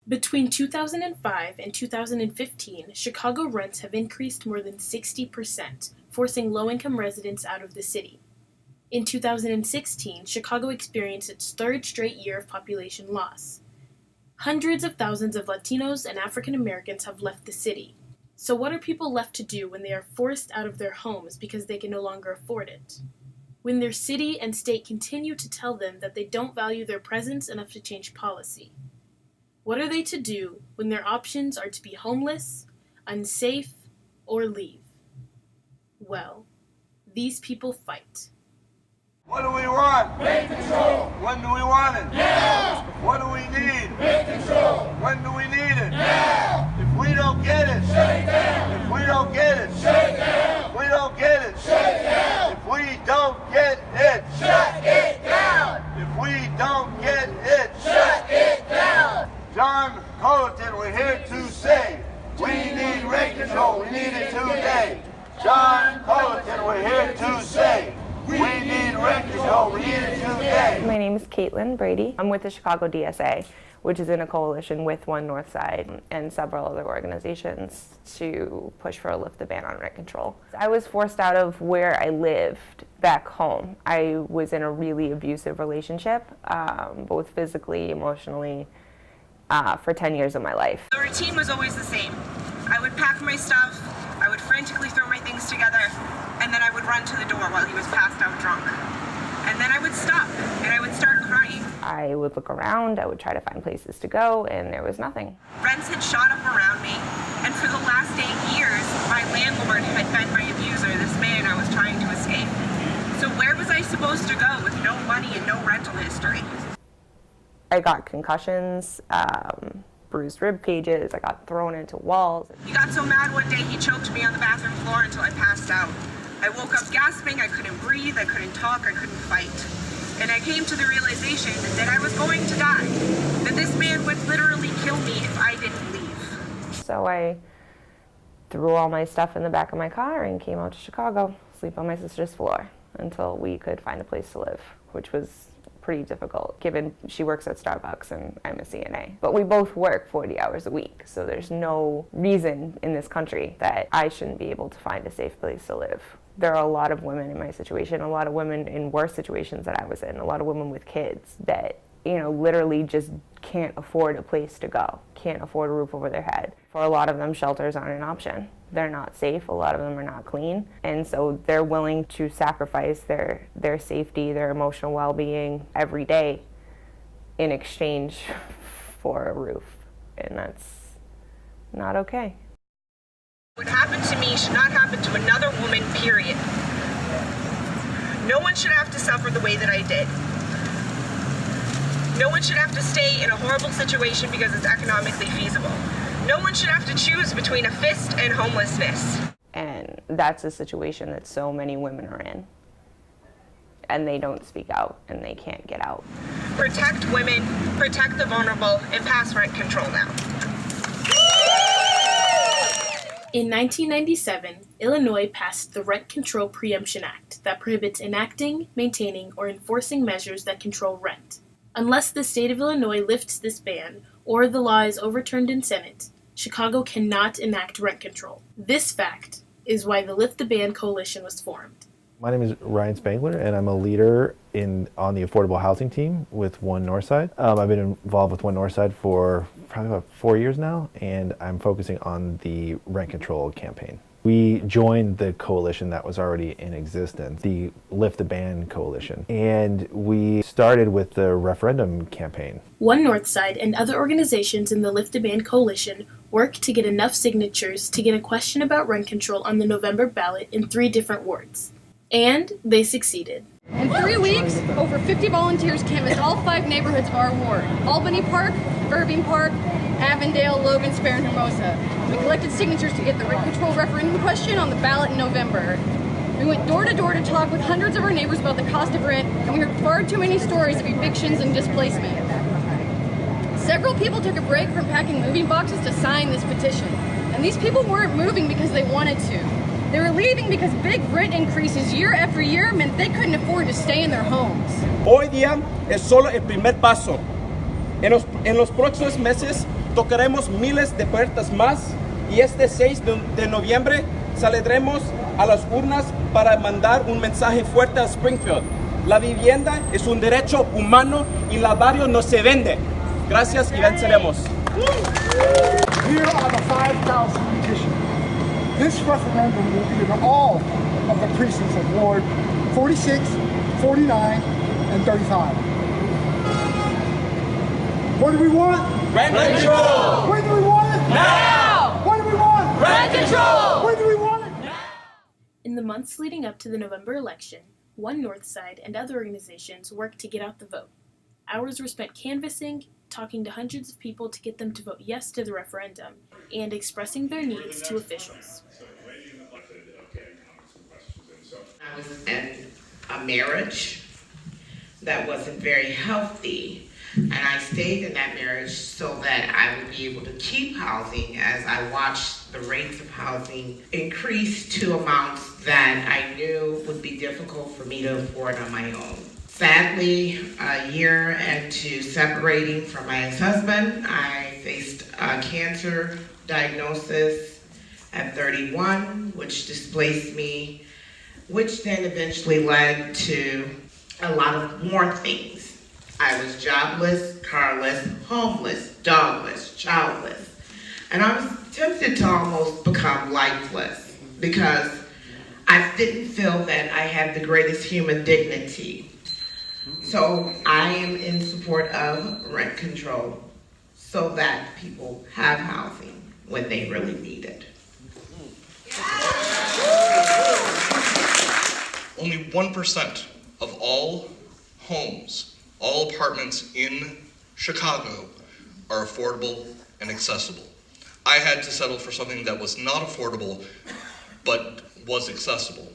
Between 2005 and 2015, Chicago rents have increased more than 60%, forcing low-income residents out of the city. In 2016, Chicago experienced its third straight year of population loss. Hundreds of thousands of Latinos and African Americans have left the city. So what are people left to do when they are forced out of their homes because they can no longer afford it? When their city and state continue to tell them that they don't value their presence enough to change policy? What are they to do when their options are to be homeless, unsafe, or leave? Well, these people fight. What do we want? Rent control. When do we want it? Now. What do we need? Rent control. When do we need it? Now. If we don't get it, Shut it down. if we don't get it, Shut it down. if we don't get it, Shut it down. if we don't get it, Shut it down. if we don't get it, Shut it down. John Colleton, we're here to say, we need rent control, we need it today. John Colleton, we're here to say, we need rent control, we need it today. My name is Caitlin Brady. I'm with the Chicago DSA, which is in a coalition with ONE Northside and several other organizations to push for a lift the ban on rent control. I was forced out of where I lived back home. I was in a really abusive relationship, both physically, emotionally, for 10 years of my life. The routine was always the same. I would pack my stuff, I would frantically throw my things together, and then I would run to the door while he was passed out drunk. And then I would stop, and I would start crying. I would look around, I would try to find places to go, and there was nothing. Rents had shot up around me, and for the last 8 years, my landlord had been my abuser, this man I was trying to escape. So where was I supposed to go with no money and no rental history? I got concussions, bruised rib cages, I got thrown into walls. He got so mad one day he choked me on the bathroom floor until I passed out. I woke up gasping, I couldn't breathe, I couldn't talk, I couldn't fight. And I came to the realization that I was going to die, that this man would literally kill me if I didn't leave. So I threw all my stuff in the back of my car and came out to Chicago, sleep on my sister's floor until we could find a place to live, which was pretty difficult given she works at Starbucks and I'm a CNA. But we both work 40 hours a week, so there's no reason in this country that I shouldn't be able to find a safe place to live. There are a lot of women in my situation, a lot of women in worse situations that I was in, a lot of women with kids that, you know, literally just can't afford a place to go, can't afford a roof over their head. For a lot of them, shelters aren't an option. They're not safe, a lot of them are not clean, and so they're willing to sacrifice their safety, their emotional well-being every day in exchange for a roof, and that's not okay. What happened to me should not happen to another woman, period. No one should have to suffer the way that I did. No one should have to stay in a horrible situation because it's economically feasible. No one should have to choose between a fist and homelessness. And that's a situation that so many women are in. And they don't speak out, and they can't get out. Protect women, protect the vulnerable, and pass rent control now. In 1997, Illinois passed the Rent Control Preemption Act that prohibits enacting, maintaining, or enforcing measures that control rent. Unless the state of Illinois lifts this ban, or the law is overturned in Senate, Chicago cannot enact rent control. This fact is why the Lift the Ban Coalition was formed. My name is Ryan Spangler, and I'm a leader on the affordable housing team with ONE Northside. I've been involved with ONE Northside for probably about 4 years now, and I'm focusing on the rent control campaign. We joined the coalition that was already in existence, the Lift the Ban Coalition, and we started with the referendum campaign. ONE Northside and other organizations in the Lift the Ban Coalition worked to get enough signatures to get a question about rent control on the November ballot in 3 different wards. And they succeeded. In 3 weeks, over 50 volunteers canvassed all 5 neighborhoods of our ward: Albany Park, Irving Park, Avondale, Logan, Sparrow, and Hermosa. We collected signatures to get the rent control referendum question on the ballot in November. We went door to door to talk with hundreds of our neighbors about the cost of rent, and we heard far too many stories of evictions and displacement. Several people took a break from packing moving boxes to sign this petition, and these people weren't moving because they wanted to. They were leaving because big rent increases year after year meant they couldn't afford to stay in their homes. Hoy día es solo el primer paso. En los próximos meses tocaremos miles de puertas más y este 6 de noviembre saldremos a las urnas para mandar un mensaje fuerte a Springfield. La vivienda es un derecho humano y la barrio no se vende. Gracias y venceremos. Here are the 5,000 petitions. This referendum will be in all of the precincts of Ward 46, 49, and 35. What do we want? Rent control! When do we want it? Now! What do we want? Rent control! When do we want it? Now! In the months leading up to the November election, ONE Northside and other organizations worked to get out the vote. Hours were spent canvassing, talking to hundreds of people to get them to vote yes to the referendum, and expressing their needs to officials. I was in a marriage that wasn't very healthy, and I stayed in that marriage so that I would be able to keep housing as I watched the rates of housing increase to amounts that I knew would be difficult for me to afford on my own. Sadly, a year into separating from my ex-husband, I faced a cancer diagnosis at 31, which displaced me, which then eventually led to a lot of more things. I was jobless, carless, homeless, dogless, childless, and I was tempted to almost become lifeless because I didn't feel that I had the greatest human dignity. So I am in support of rent control so that people have housing when they really need it. Only 1% of all homes, all apartments in Chicago are affordable and accessible. I had to settle for something that was not affordable, but was accessible.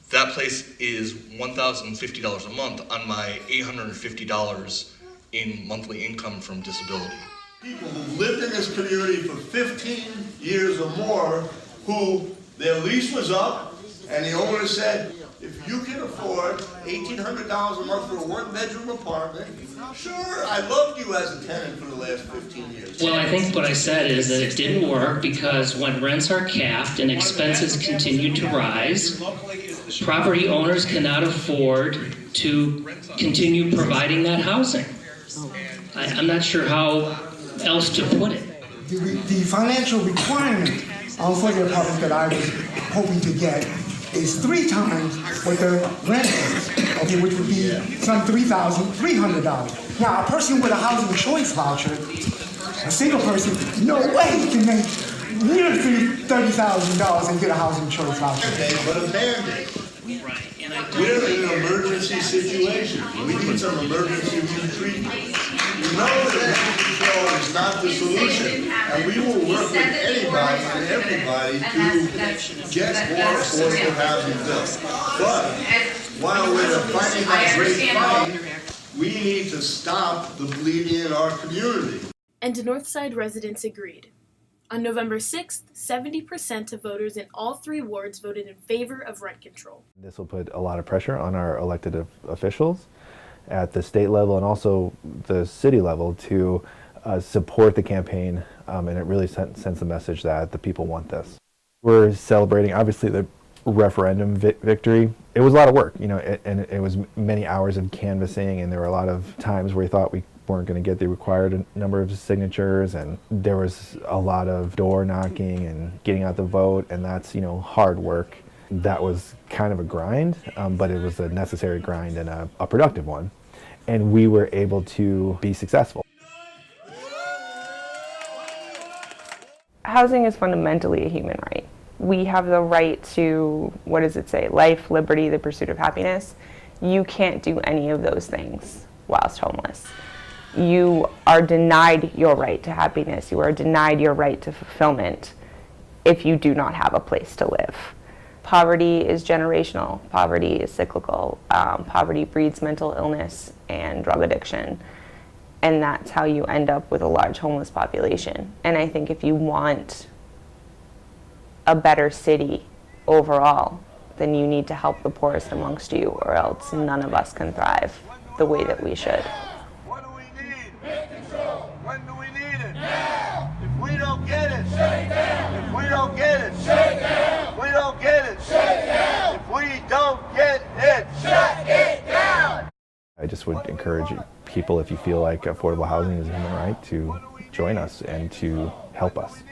That place is $1,050 a month on my $850 in monthly income from disability. People who've lived in this community for 15 years or more, who their lease was up, and the owner said, if you can afford $1,800 a month for a one-bedroom apartment, sure, I loved you as a tenant for the last 15 years. Well, I think what I said is that it didn't work because when rents are capped and expenses continue to rise, property owners cannot afford to continue providing that housing. I'm not sure how else to put it. The financial requirement for the apartment that I was hoping to get is 3 times what the rent is, okay, which would be some $3,300. Now, a person with a housing choice voucher, a single person, no way he can make near $30,000 and get a housing choice voucher. Okay, but a Band-Aid. We're in an emergency situation. We need some emergency treatment. We know that rent control is not the solution, and we will work with anybody and everybody to get more affordable housing built. But while we're fighting that great fight, we need to stop the bleeding in our community. And Northside residents agreed. On November 6th, 70% of voters in all 3 wards voted in favor of rent control. This will put a lot of pressure on our elected officials at the state level and also the city level to support the campaign, and it really sends a message that the people want this. We're celebrating, obviously, the referendum victory. It was a lot of work, and it was many hours of canvassing, and there were a lot of times where we thought we weren't going to get the required number of signatures, and there was a lot of door knocking and getting out the vote, and that's hard work. That was kind of a grind, but it was a necessary grind and a productive one, and we were able to be successful. Housing is fundamentally a human right. We have the right to, what does it say, life, liberty, the pursuit of happiness. You can't do any of those things whilst homeless. You are denied your right to happiness. You are denied your right to fulfillment if you do not have a place to live. Poverty is generational. Poverty is cyclical. Poverty breeds mental illness and drug addiction. And that's how you end up with a large homeless population. And I think if you want a better city overall, then you need to help the poorest amongst you, or else none of us can thrive the way that we should. What do we need? Rent control. When do we need it? Now. encourage people, if you feel like affordable housing is a human right, to join us and to help us.